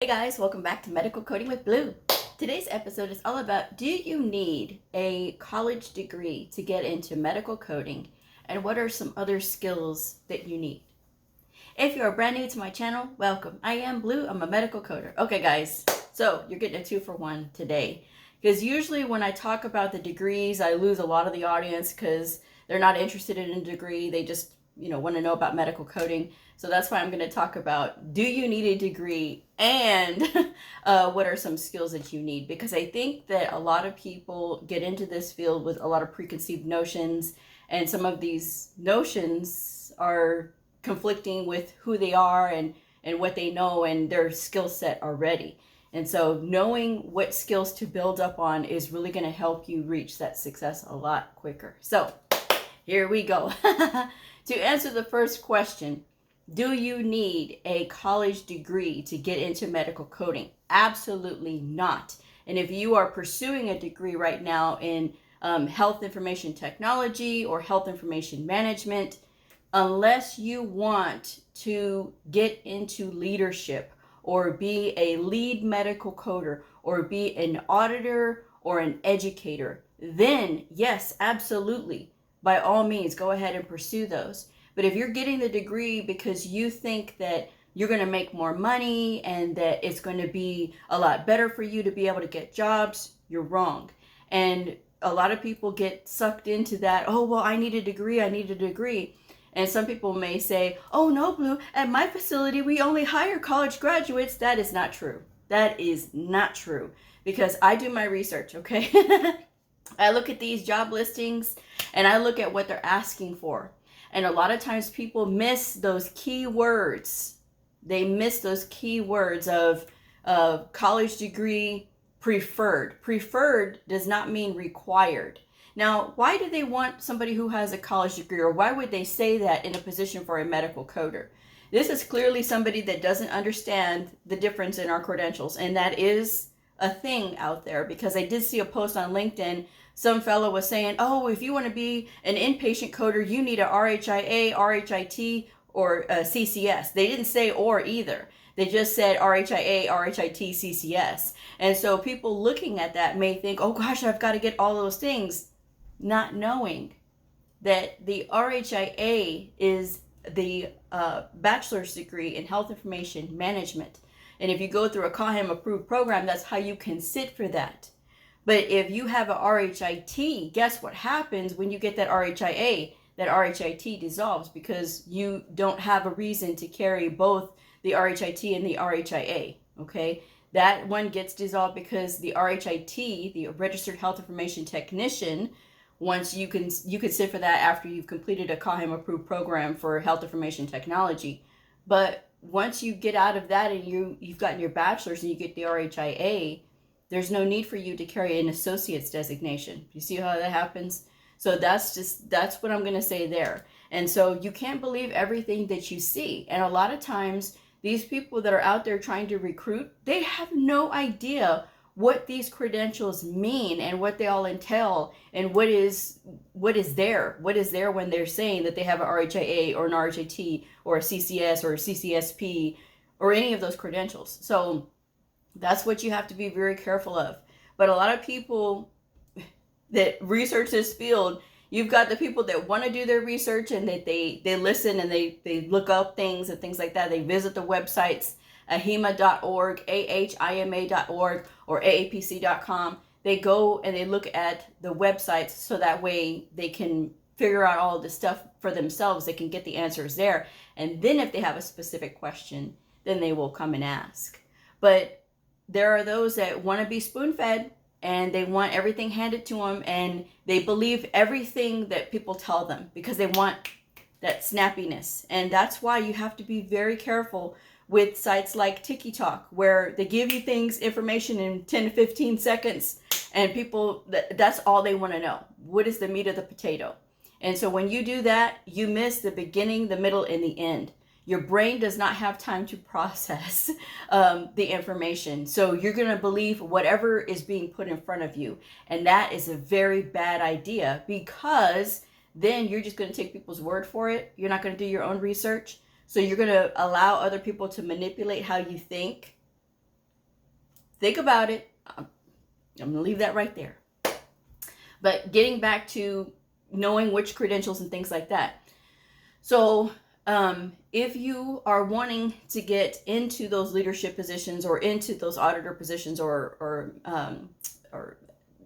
guys, welcome back to Medical Coding with Blue. Today's episode is all about, do you need a college degree to get into medical coding, and what are some other skills that you need? If you're brand new to my channel, welcome. I am Blue, I'm a medical coder. Okay guys, so you're getting a 2-for-1 today. Because usually when I talk about the degrees, I lose a lot of the audience because they're not interested in a degree. They just, want to know about medical coding. So that's why I'm going to talk about, do you need a degree, and what are some skills that you need? Because I think that a lot of people get into this field with a lot of preconceived notions, and some of these notions are conflicting with who they are and what they know and their skill set already. And so knowing what skills to build up on is really going to help you reach that success a lot quicker. So here we go. To answer the first question, do you need a college degree to get into medical coding? Absolutely not. And if you are pursuing a degree right now in health information technology or health information management, unless you want to get into leadership or be a lead medical coder or be an auditor or an educator, then yes, absolutely, by all means, go ahead and pursue those. But if you're getting the degree because you think that you're going to make more money and that it's going to be a lot better for you to be able to get jobs, you're wrong. And a lot of people get sucked into that, oh, well, I need a degree. And some people may say, oh, no, Blue, at my facility, we only hire college graduates. That is not true. That is not true, because I do my research, okay? I look at these job listings and I look at what they're asking for. And a lot of times people miss those key words. They miss those key words of college degree preferred. Preferred does not mean required. Now, why do they want somebody who has a college degree, or why would they say that in a position for a medical coder? This is clearly somebody that doesn't understand the difference in our credentials, and that is a thing out there, because I did see a post on LinkedIn. Some fellow was saying, oh, if you want to be an inpatient coder, you need a RHIA, RHIT, or a CCS. They didn't say or either. They just said RHIA, RHIT, CCS. And so people looking at that may think, oh gosh, I've got to get all those things, not knowing that the RHIA is the bachelor's degree in health information management. And if you go through a CAHIM approved program, that's how you can sit for that. But if you have a RHIT, guess what happens when you get that RHIA? That RHIT dissolves because you don't have a reason to carry both the RHIT and the RHIA, okay? That one gets dissolved because the RHIT, the Registered Health Information Technician, once you can sit for that after you've completed a CAHIM approved program for health information technology. But once you get out of that and you've gotten your bachelor's and you get the RHIA, there's no need for you to carry an associate's designation. You see how that happens? So that's what I'm going to say there. And so you can't believe everything that you see. And a lot of times these people that are out there trying to recruit, they have no idea what these credentials mean and what they all entail, and what is there when they're saying that they have an RHIA or an RHIT or a CCS or a CCSP or any of those credentials. So that's what you have to be very careful of. But a lot of people that research this field, you've got the people that want to do their research and that they listen and they look up things and things like that. They visit the websites, ahima.org, ahima.org, or aapc.com. They go and they look at the websites so that way they can figure out all of the stuff for themselves. They can get the answers there. And then if they have a specific question, then they will come and ask. But there are those that want to be spoon-fed and they want everything handed to them, and they believe everything that people tell them because they want that snappiness. And that's why you have to be very careful with sites like TikTok, where they give you information in 10 to 15 seconds, and people, that's all they want to know. What is the meat of the potato? And so when you do that, you miss the beginning, the middle, and the end. Your brain does not have time to process the information. So you're going to believe whatever is being put in front of you. And that is a very bad idea, because then you're just going to take people's word for it. You're not going to do your own research. So you're going to allow other people to manipulate how you think. think about it. I'm going to leave that right there. But getting back to knowing which credentials and things like that. So if you are wanting to get into those leadership positions or into those auditor positions or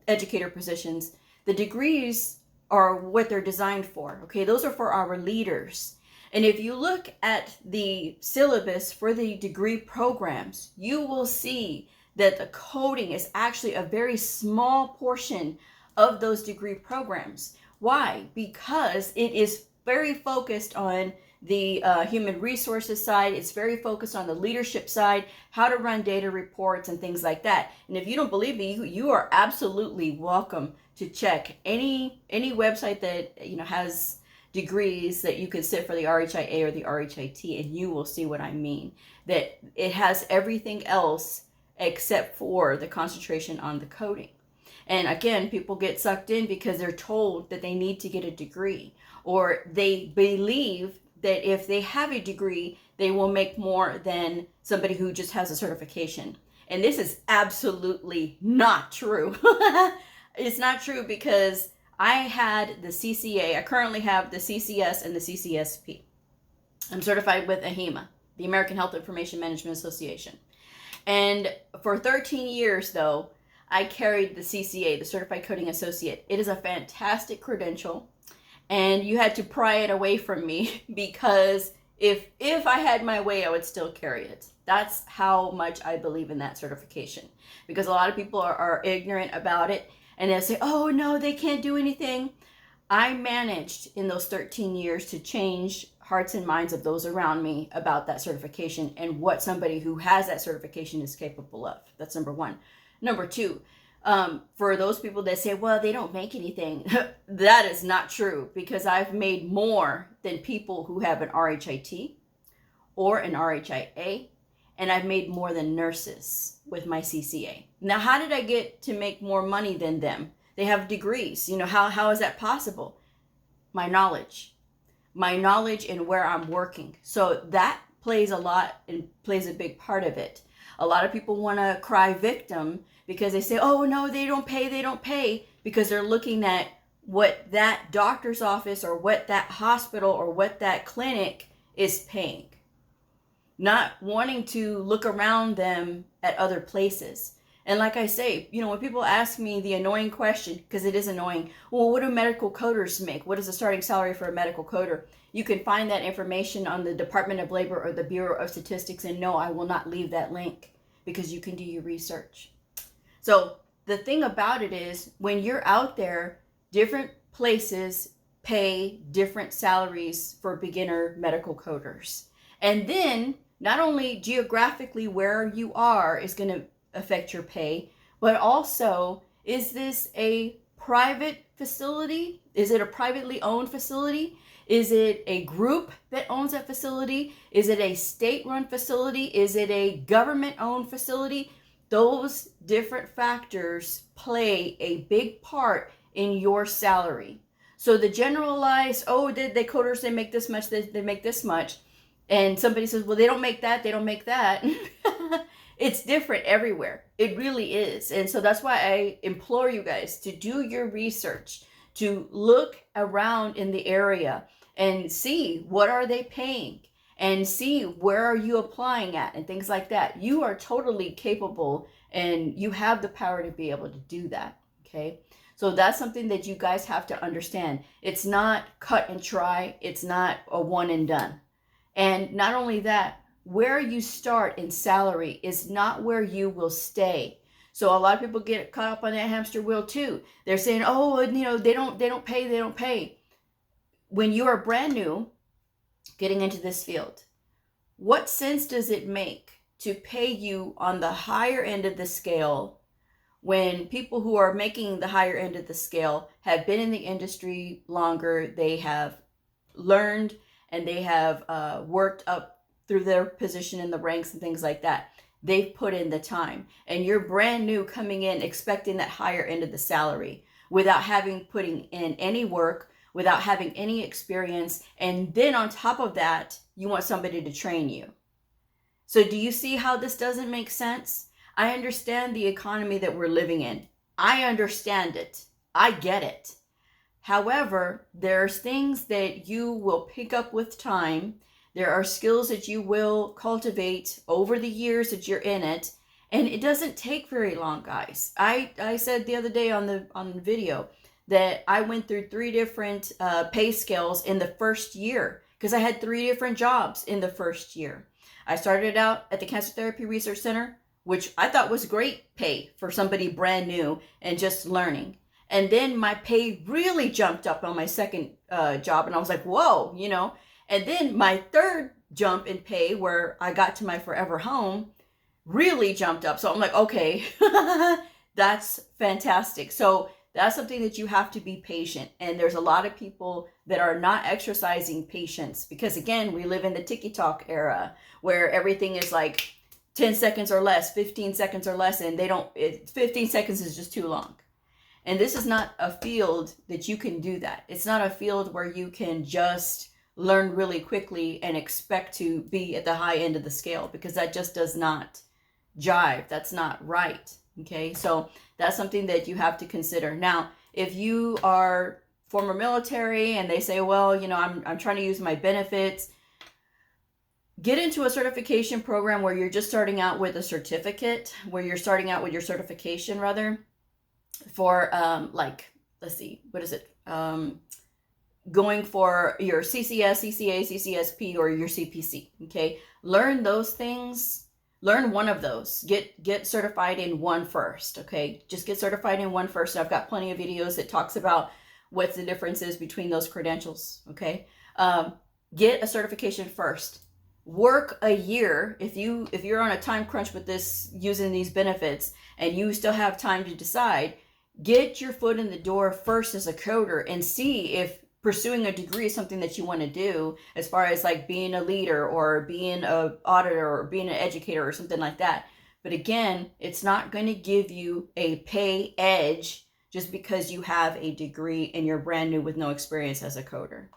educator positions, the degrees are what they're designed for. Okay, those are for our leaders. And if you look at the syllabus for the degree programs, you will see that the coding is actually a very small portion of those degree programs. Why? Because it is very focused on the human resources side. It's very focused on the leadership side, how to run data reports and things like that. And if you don't believe me, you are absolutely welcome to check any website that has degrees that you can sit for the RHIA or the RHIT, and you will see what I mean. That it has everything else except for the concentration on the coding. And again, people get sucked in because they're told that they need to get a degree, or they believe that if they have a degree, they will make more than somebody who just has a certification. And this is absolutely not true. It's not true, because I had the CCA. I currently have the CCS and the CCSP. I'm certified with AHIMA, the American Health Information Management Association. And for 13 years, though, I carried the CCA, the Certified Coding Associate. It is a fantastic credential, and you had to pry it away from me, because if I had my way, I would still carry it. That's how much I believe in that certification, because a lot of people are ignorant about it, and they'll say, oh no, they can't do anything. I managed in those 13 years to change hearts and minds of those around me about that certification and what somebody who has that certification is capable of. That's number one. Number two, for those people that say, well, they don't make anything, that is not true, because I've made more than people who have an RHIT or an RHIA, and I've made more than nurses with my CCA. Now, how did I get to make more money than them? They have degrees. How is that possible? My knowledge and where I'm working. So that plays a lot and plays a big part of it. A lot of people want to cry victim because they say, oh no, they don't pay, because they're looking at what that doctor's office or what that hospital or what that clinic is paying, not wanting to look around them at other places. And like I say, when people ask me the annoying question, because it is annoying, well, what do medical coders make? What is the starting salary for a medical coder? You can find that information on the Department of Labor or the Bureau of Statistics. And no, I will not leave that link, because you can do your research. So the thing about it is, when you're out there, different places pay different salaries for beginner medical coders. And then not only geographically where you are is going to affect your pay, but also, is this a private facility? Is it a privately owned facility? Is it a group that owns that facility? Is it a state-run facility? Is it a government-owned facility? Those different factors play a big part in your salary. So the generalized, oh, they coders, they make this much, they make this much, and somebody says, well, they don't make that, It's different everywhere. It really is. And so that's why I implore you guys to do your research, to look around in the area and see what are they paying, and see where are you applying at and things like that. You are totally capable, and you have the power to be able to do that. Okay. So that's something that you guys have to understand. It's not cut and try. It's not a one and done. And not only that, where you start in salary is not where you will stay. So a lot of people get caught up on that hamster wheel too. They're saying, oh, they don't pay. When you are brand new getting into this field, what sense does it make to pay you on the higher end of the scale when people who are making the higher end of the scale have been in the industry longer, they have learned, and they have worked up through their position in the ranks and things like that? They've put in the time, and you're brand new coming in expecting that higher end of the salary without having putting in any work, without having any experience. And then on top of that, you want somebody to train you. So do you see how this doesn't make sense? I understand the economy that we're living in. I understand it. I get it. However, there's things that you will pick up with time. There are skills that you will cultivate over the years that you're in it. And it doesn't take very long, guys. I said the other day on the video that I went through 3 different pay scales in the first year because I had 3 different jobs in the first year. I started out at the Cancer Therapy Research Center, which I thought was great pay for somebody brand new and just learning. And then my pay really jumped up on my second job, and I was like, whoa, you know. And then my third jump in pay, where I got to my forever home, really jumped up. So I'm like, okay, that's fantastic. So that's something that you have to be patient. And there's a lot of people that are not exercising patience because, again, we live in the TikTok era where everything is like 10 seconds or less, 15 seconds or less, and 15 seconds is just too long. And this is not a field that you can do that. It's not a field where you can just learn really quickly and expect to be at the high end of the scale, because that just does not jive. That's not right. Okay, so that's something that you have to consider. Now, if you are former military and they say, well, you know, I'm trying to use my benefits, get into a certification program where you're just starting out with a certificate, where you're starting out with your certification rather, for like, let's see, what is it? Going for your CCS, CCA, CCSP, or your CPC. Okay, learn those things. Learn one of those. Get certified in one first. Okay, just get certified in one first. I've got plenty of videos that talks about what the difference is between those credentials. Okay, get a certification first. Work a year if you're on a time crunch with this, using these benefits, and you still have time to decide. Get your foot in the door first as a coder and see if pursuing a degree is something that you want to do, as far as like being a leader or being an auditor or being an educator or something like that. But again, it's not going to give you a pay edge just because you have a degree and you're brand new with no experience as a coder.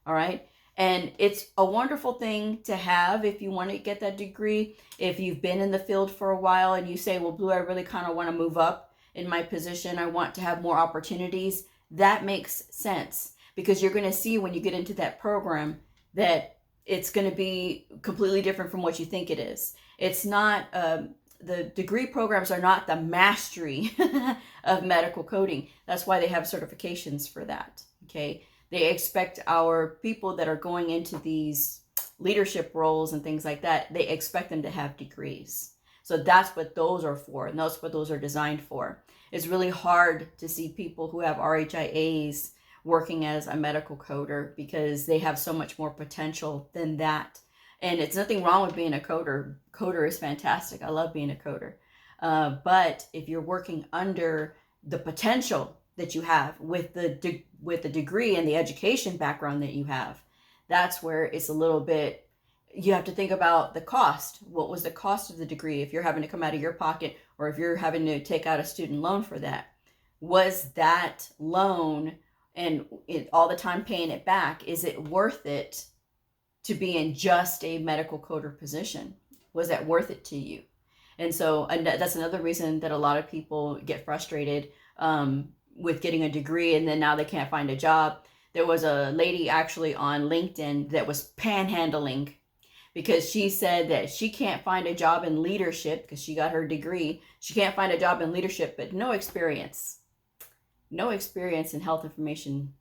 All right. And it's a wonderful thing to have if you want to get that degree. If you've been in the field for a while and you say, well, Blue, I really kind of want to move up in my position. I want to have more opportunities. That makes sense, because you're going to see when you get into that program that it's going to be completely different from what you think it is. It's not, the degree programs are not the mastery of medical coding. That's why they have certifications for that. Okay. They expect our people that are going into these leadership roles and things like that, they expect them to have degrees. So that's what those are for, and that's what those are designed for. It's really hard to see people who have RHIAs working as a medical coder because they have so much more potential than that. And it's nothing wrong with being a coder. Coder is fantastic. I love being a coder. But if you're working under the potential that you have with the degree and the education background that you have, that's where it's a little bit, you have to think about the cost. What was the cost of the degree? If you're having to come out of your pocket, or if you're having to take out a student loan for that, was that loan and all the time paying it back, is it worth it to be in just a medical coder position? Was that worth it to you? And so, and that's another reason that a lot of people get frustrated with getting a degree and then now they can't find a job. There was a lady actually on LinkedIn that was panhandling because she said that she can't find a job in leadership because she got her degree. She can't find a job in leadership, but no experience in health information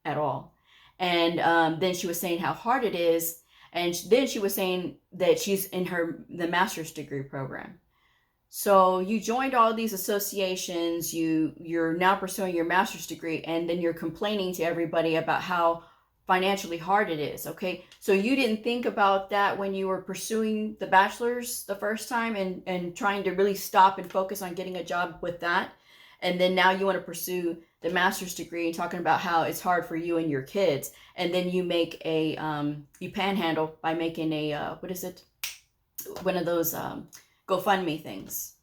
at all. And then she was saying how hard it is. And then she was saying that she's in the master's degree program. So you joined all these associations, you're now pursuing your master's degree, and then you're complaining to everybody about how financially hard it is. Okay, so you didn't think about that when you were pursuing the bachelor's the first time and trying to really stop and focus on getting a job with that. And then now you want to pursue the master's degree and talking about how it's hard for you and your kids. And then you make you panhandle by making a, what is it? One of those GoFundMe things.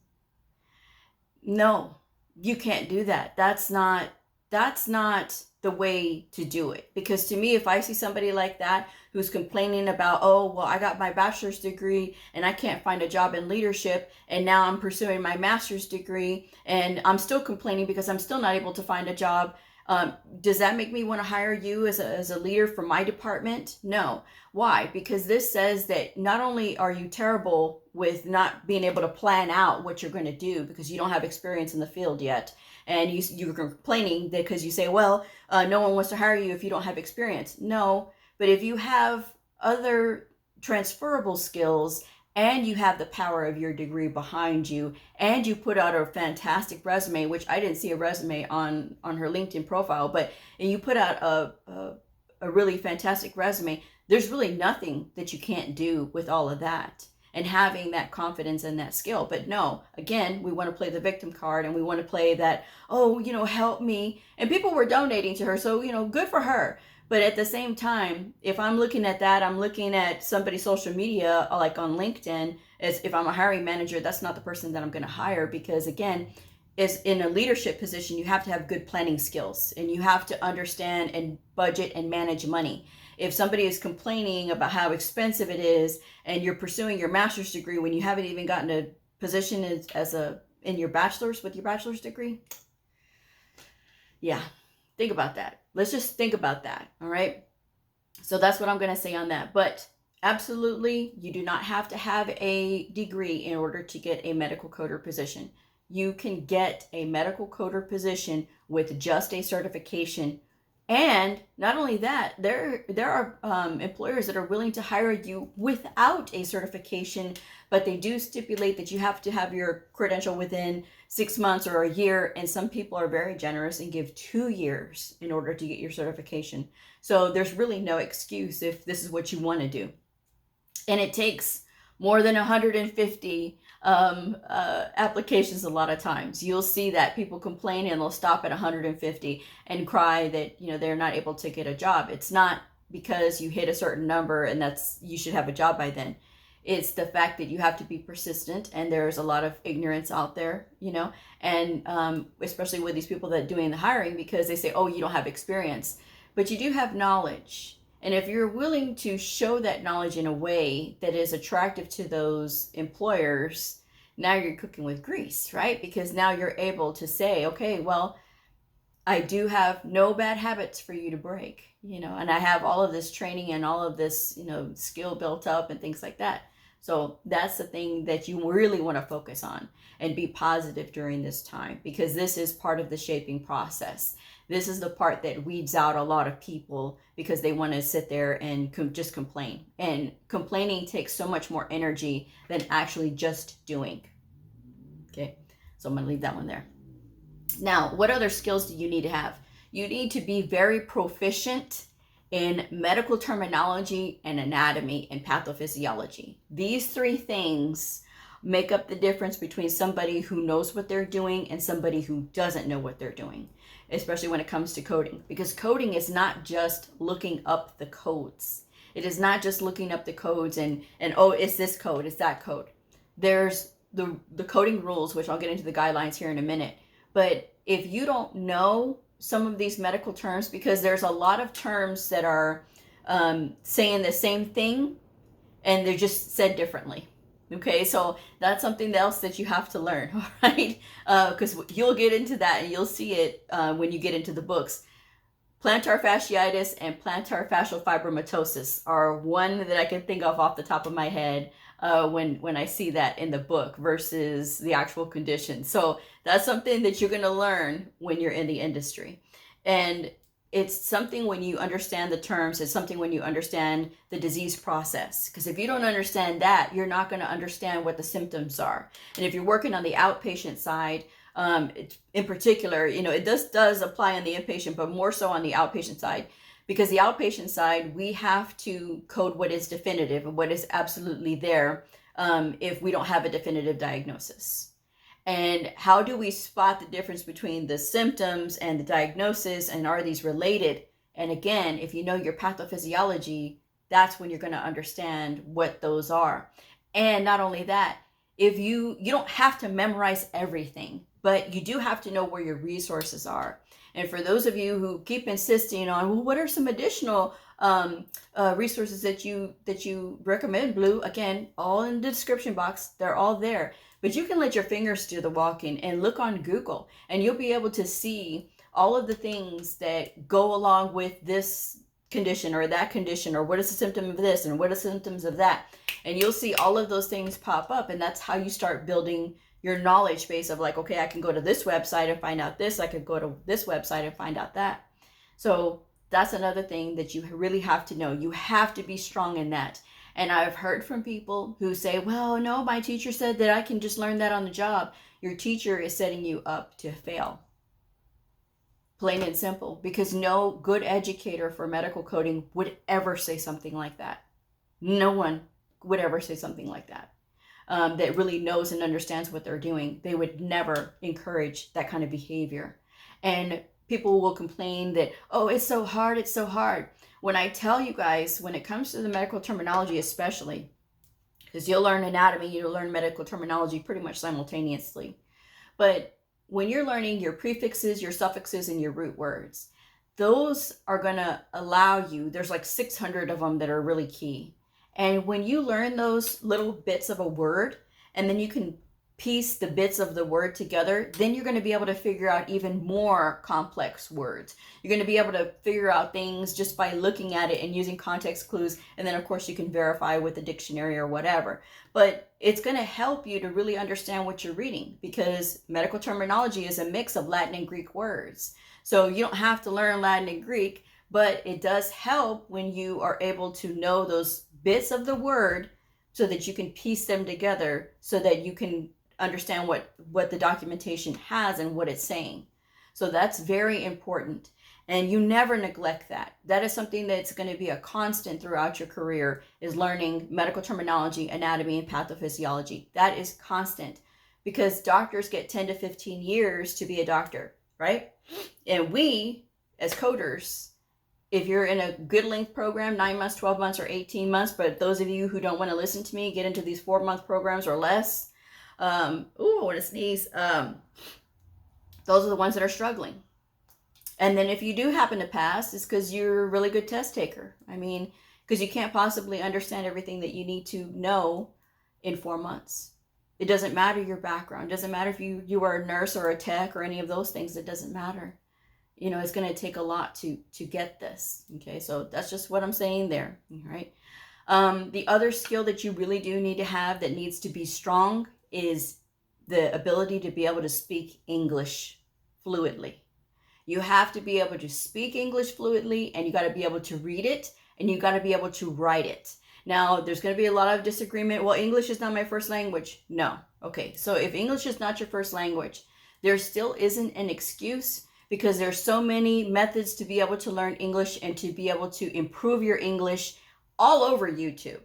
No, you can't do that. That's not that's not the way to do it. Because to me, if I see somebody like that who's complaining about, oh, well, I got my bachelor's degree and I can't find a job in leadership, and now I'm pursuing my master's degree and I'm still complaining because I'm still not able to find a job, does that make me want to hire you as a leader for my department? No. Why? Because this says that not only are you terrible with not being able to plan out what you're going to do because you don't have experience in the field yet, and you're complaining because you say, well, no one wants to hire you if you don't have experience. No, but if you have other transferable skills and you have the power of your degree behind you, and you put out a fantastic resume, which I didn't see a resume on her LinkedIn profile, but and you put out a really fantastic resume, there's really nothing that you can't do with all of that and having that confidence and that skill. But no, again, we want to play the victim card, and we want to play that, oh, help me. And people were donating to her, so, good for her. But at the same time, if I'm looking at that, I'm looking at somebody's social media, like on LinkedIn, as if I'm a hiring manager, that's not the person that I'm going to hire, because again, is in a leadership position, you have to have good planning skills, and you have to understand and budget and manage money. If somebody is complaining about how expensive it is, and you're pursuing your master's degree when you haven't even gotten a position in your bachelor's with your bachelor's degree, yeah, think about that. Let's just think about that. All right. So that's what I'm going to say on that. But absolutely, you do not have to have a degree in order to get a medical coder position. You can get a medical coder position with just a certification. And not only that, there are employers that are willing to hire you without a certification, but they do stipulate that you have to have your credential within 6 months or a year. And some people are very generous and give 2 years in order to get your certification. So there's really no excuse if this is what you want to do. And it takes more than 150 applications. A lot of times you'll see that people complain and they'll stop at 150 and cry that they're not able to get a job. It's not because you hit a certain number and you should have a job by then. It's the fact that you have to be persistent, and there's a lot of ignorance out there, and especially with these people that are doing the hiring, because they say, oh, you don't have experience, but you do have knowledge. And if you're willing to show that knowledge in a way that is attractive to those employers, now you're cooking with grease, right? Because now you're able to say, okay, well, I do have no bad habits for you to break, and I have all of this training and all of this, skill built up and things like that. So that's the thing that you really want to focus on and be positive during this time, because this is part of the shaping process. This is the part that weeds out a lot of people because they want to sit there and just complain. And complaining takes so much more energy than actually just doing. Okay, so I'm going to leave that one there. Now, what other skills do you need to have? You need to be very proficient in medical terminology and anatomy and pathophysiology. These 3 things make up the difference between somebody who knows what they're doing and somebody who doesn't know what they're doing, especially when it comes to coding. Because coding is not just looking up the codes. It is not just looking up the codes and oh, it's this code, it's that code. There's the coding rules, which I'll get into the guidelines here in a minute. But if you don't know some of these medical terms, because there's a lot of terms that are saying the same thing and they're just said differently. Okay, so that's something else that you have to learn, all right? Because you'll get into that and you'll see it when you get into the books. Plantar fasciitis and plantar fascial fibromatosis are one that I can think of off the top of my head when I see that in the book versus the actual condition. So that's something that you're going to learn when you're in the industry. And it's something when you understand the terms, it's something when you understand the disease process. Because if you don't understand that, you're not going to understand what the symptoms are. And if you're working on the outpatient side, in particular, it does apply on the inpatient, but more so on the outpatient side. Because the outpatient side, we have to code what is definitive and what is absolutely there if we don't have a definitive diagnosis. And how do we spot the difference between the symptoms and the diagnosis, and are these related? And again, if you know your pathophysiology, that's when you're going to understand what those are. And not only that, if you don't have to memorize everything, but you do have to know where your resources are. And for those of you who keep insisting on, well, what are some additional resources that you recommend, Bleu? Again, all in the description box. They're all there. But you can let your fingers do the walking and look on Google, and you'll be able to see all of the things that go along with this condition or that condition, or what is the symptom of this and what are the symptoms of that. And you'll see all of those things pop up, and that's how you start building your knowledge base of like, okay, I can go to this website and find out this, I could go to this website and find out that. So that's another thing that you really have to know. You have to be strong in that. And I've heard from people who say, well, no, my teacher said that I can just learn that on the job. Your teacher is setting you up to fail. Plain and simple, because no good educator for medical coding would ever say something like that. No one would ever say something like that. That really knows and understands what they're doing. They would never encourage that kind of behavior. And people will complain that, oh, it's so hard, it's so hard. When I tell you guys, when it comes to the medical terminology especially, because you'll learn anatomy, you'll learn medical terminology pretty much simultaneously. But when you're learning your prefixes, your suffixes, and your root words, those are going to allow you, there's like 600 of them that are really key. And when you learn those little bits of a word, and then you can piece the bits of the word together, then you're going to be able to figure out even more complex words. You're going to be able to figure out things just by looking at it and using context clues. And then of course you can verify with the dictionary or whatever. But it's going to help you to really understand what you're reading, because medical terminology is a mix of Latin and Greek words. So you don't have to learn Latin and Greek, but it does help when you are able to know those bits of the word so that you can piece them together, so that you can understand what the documentation has and what it's saying. So that's very important. And you never neglect that. That is something that's going to be a constant throughout your career, is learning medical terminology, anatomy, and pathophysiology. That is constant, because doctors get 10 to 15 years to be a doctor, right? And we, as coders, if you're in a good length program, 9 months, 12 months, or 18 months, but those of you who don't want to listen to me, get into these 4-month programs or less. I want to sneeze. Those are the ones that are struggling. And then if you do happen to pass, it's because you're a really good test taker. I mean, because you can't possibly understand everything that you need to know in 4 months. It doesn't matter your background. It doesn't matter if you are a nurse or a tech or any of those things. It doesn't matter. You know, it's going to take a lot to get this. Okay, so that's just what I'm saying there. All right. The other skill that you really do need to have, that needs to be strong, is the ability to be able to speak English fluidly. You have to be able to speak English fluidly, and you got to be able to read it, and you got to be able to write it. Now, there's going to be a lot of disagreement. Well, English is not my first language. No. Okay, so if English is not your first language, there still isn't an excuse, because there's so many methods to be able to learn English and to be able to improve your English all over YouTube.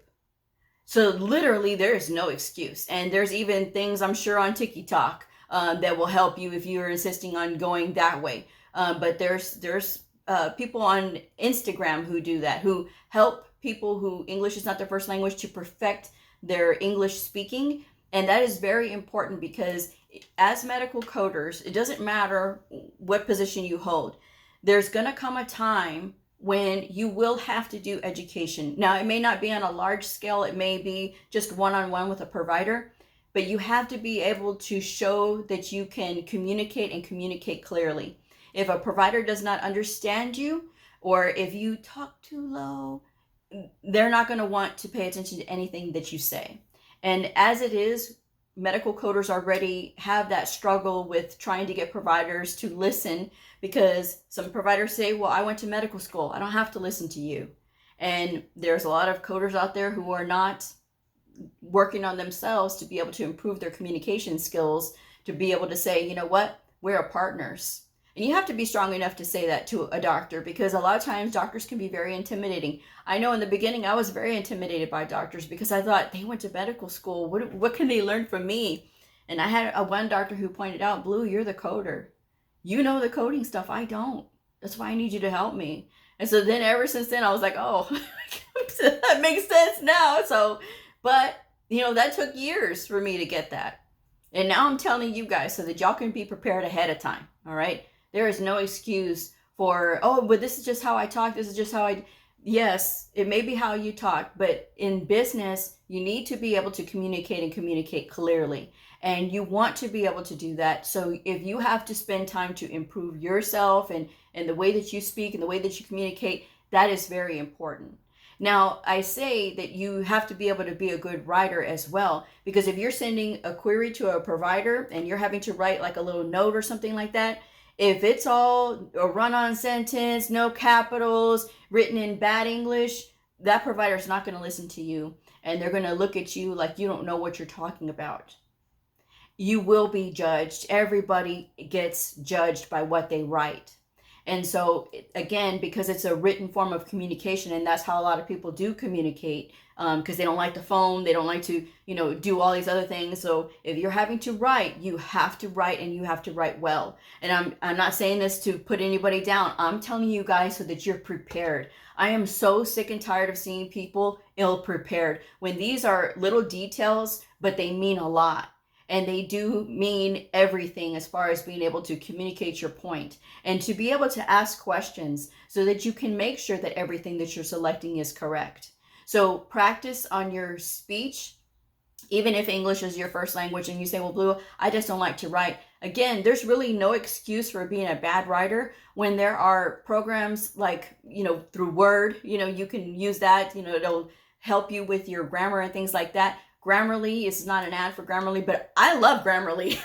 So literally there is no excuse. And there's even things, I'm sure, on TikTok that will help you if you're insisting on going that way. But there's people on Instagram who do that, who help people who English is not their first language to perfect their English speaking. And that is very important, because as medical coders, it doesn't matter what position you hold. There's going to come a time when you will have to do education. Now, it may not be on a large scale. It may be just one-on-one with a provider, but you have to be able to show that you can communicate, and communicate clearly. If a provider does not understand you, or if you talk too low, they're not going to want to pay attention to anything that you say. And as it is, medical coders already have that struggle with trying to get providers to listen, because some providers say, well, I went to medical school, I don't have to listen to you. And there's a lot of coders out there who are not working on themselves to be able to improve their communication skills, to be able to say, you know what, we're partners. And you have to be strong enough to say that to a doctor, because a lot of times doctors can be very intimidating. I know in the beginning I was very intimidated by doctors, because I thought, they went to medical school, what can they learn from me? And I had one doctor who pointed out, Bleu, you're the coder. You know the coding stuff, I don't. That's why I need you to help me. And so then ever since then I was like, oh, that makes sense now. So, but you know, that took years for me to get that. And now I'm telling you guys so that y'all can be prepared ahead of time. All right. There is no excuse for, oh, but this is just how I talk. This is just how I, yes, it may be how you talk, but in business, you need to be able to communicate and communicate clearly. And you want to be able to do that. So if you have to spend time to improve yourself and the way that you speak and the way that you communicate, that is very important. Now, I say that you have to be able to be a good writer as well, because if you're sending a query to a provider and you're having to write like a little note or something like that, if it's all a run-on sentence, no capitals, written in bad English, that provider is not going to listen to you, and they're going to look at you like you don't know what you're talking about. You will be judged. Everybody gets judged by what they write. And so, again, because it's a written form of communication, and that's how a lot of people do communicate, because they don't like the phone, they don't like to, do all these other things. So if you're having to write, you have to write, and you have to write well. And I'm not saying this to put anybody down. I'm telling you guys so that you're prepared. I am so sick and tired of seeing people ill-prepared when these are little details, but they mean a lot. And they do mean everything as far as being able to communicate your point and to be able to ask questions so that you can make sure that everything that you're selecting is correct. So practice on your speech, even if English is your first language and you say, well, Blue, I just don't like to write. Again, there's really no excuse for being a bad writer when there are programs like, through Word, you can use that, it'll help you with your grammar and things like that. Grammarly is not an ad for Grammarly, but I love Grammarly.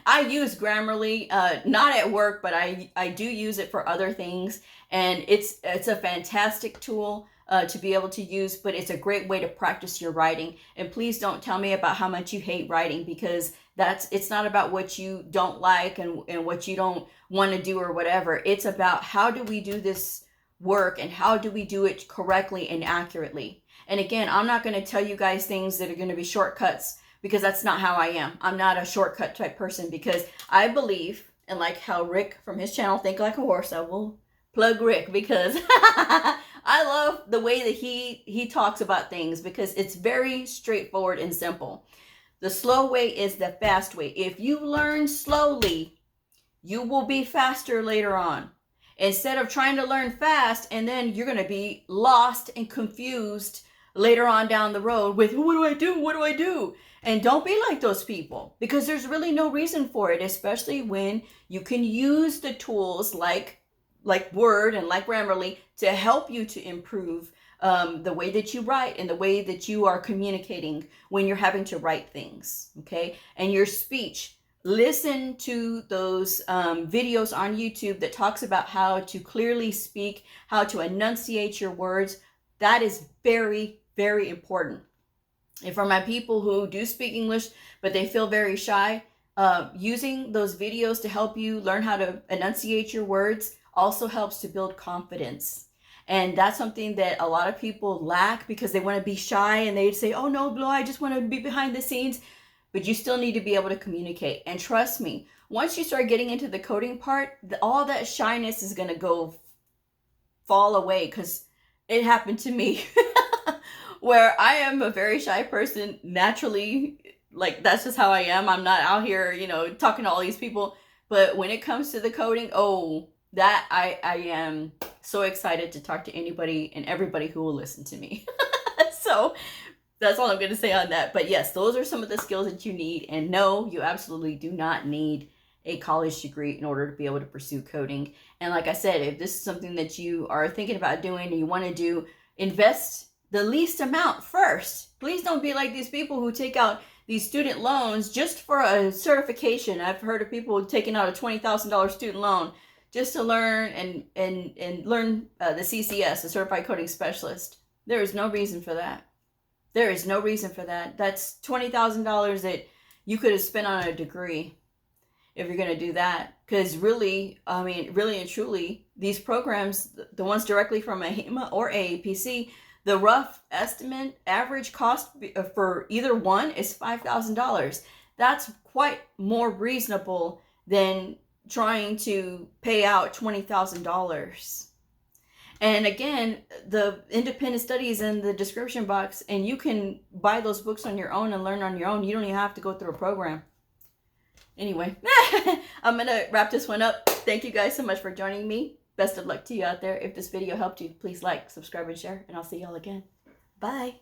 I use Grammarly, not at work, but I do use it for other things. And it's a fantastic tool to be able to use, but it's a great way to practice your writing. And please don't tell me about how much you hate writing, because it's not about what you don't like and what you don't want to do or whatever. It's about how do we do this work and how do we do it correctly and accurately. And again, I'm not going to tell you guys things that are going to be shortcuts, because that's not how I am. I'm not a shortcut type person, because I believe, and like how Rick from his channel, Think Like a Horse, I will plug Rick, because I love the way that he talks about things, because it's very straightforward and simple. The slow way is the fast way. If you learn slowly, you will be faster later on. Instead of trying to learn fast and then you're going to be lost and confused later on down the road with, what do I do? What do I do? And don't be like those people, because there's really no reason for it, especially when you can use the tools like Word and like Grammarly to help you to improve the way that you write and the way that you are communicating when you're having to write things, okay? And your speech. Listen to those videos on YouTube that talks about how to clearly speak, how to enunciate your words. That is very, very important. And for my people who do speak English, but they feel very shy, using those videos to help you learn how to enunciate your words also helps to build confidence. And that's something that a lot of people lack, because they want to be shy and they say, oh no, Blue, I just want to be behind the scenes. But you still need to be able to communicate. And trust me, once you start getting into the coding part, all that shyness is going to fall away, because it happened to me where I am a very shy person naturally. Like, that's just how I am. I'm not out here, talking to all these people. But when it comes to the coding, that I am so excited to talk to anybody and everybody who will listen to me. So that's all I'm going to say on that. But yes, those are some of the skills that you need. And no, you absolutely do not need a college degree in order to be able to pursue coding. And like I said, if this is something that you are thinking about doing and you want to do, invest the least amount first. Please don't be like these people who take out these student loans just for a certification. I've heard of people taking out a $20,000 student loan just to learn and learn the CCS, the Certified Coding Specialist. There is no reason for that. There is no reason for that. That's $20,000 that you could have spent on a degree if you're going to do that. Because really and truly, these programs, the ones directly from AHEMA or AAPC, the rough estimate average cost for either one is $5,000. That's quite more reasonable than trying to pay out $20,000. And again, the independent study is in the description box, and you can buy those books on your own and learn on your own. You don't even have to go through a program. Anyway, I'm going to wrap this one up. Thank you guys so much for joining me. Best of luck to you out there. If this video helped you, please like, subscribe, and share, and I'll see y'all again. Bye.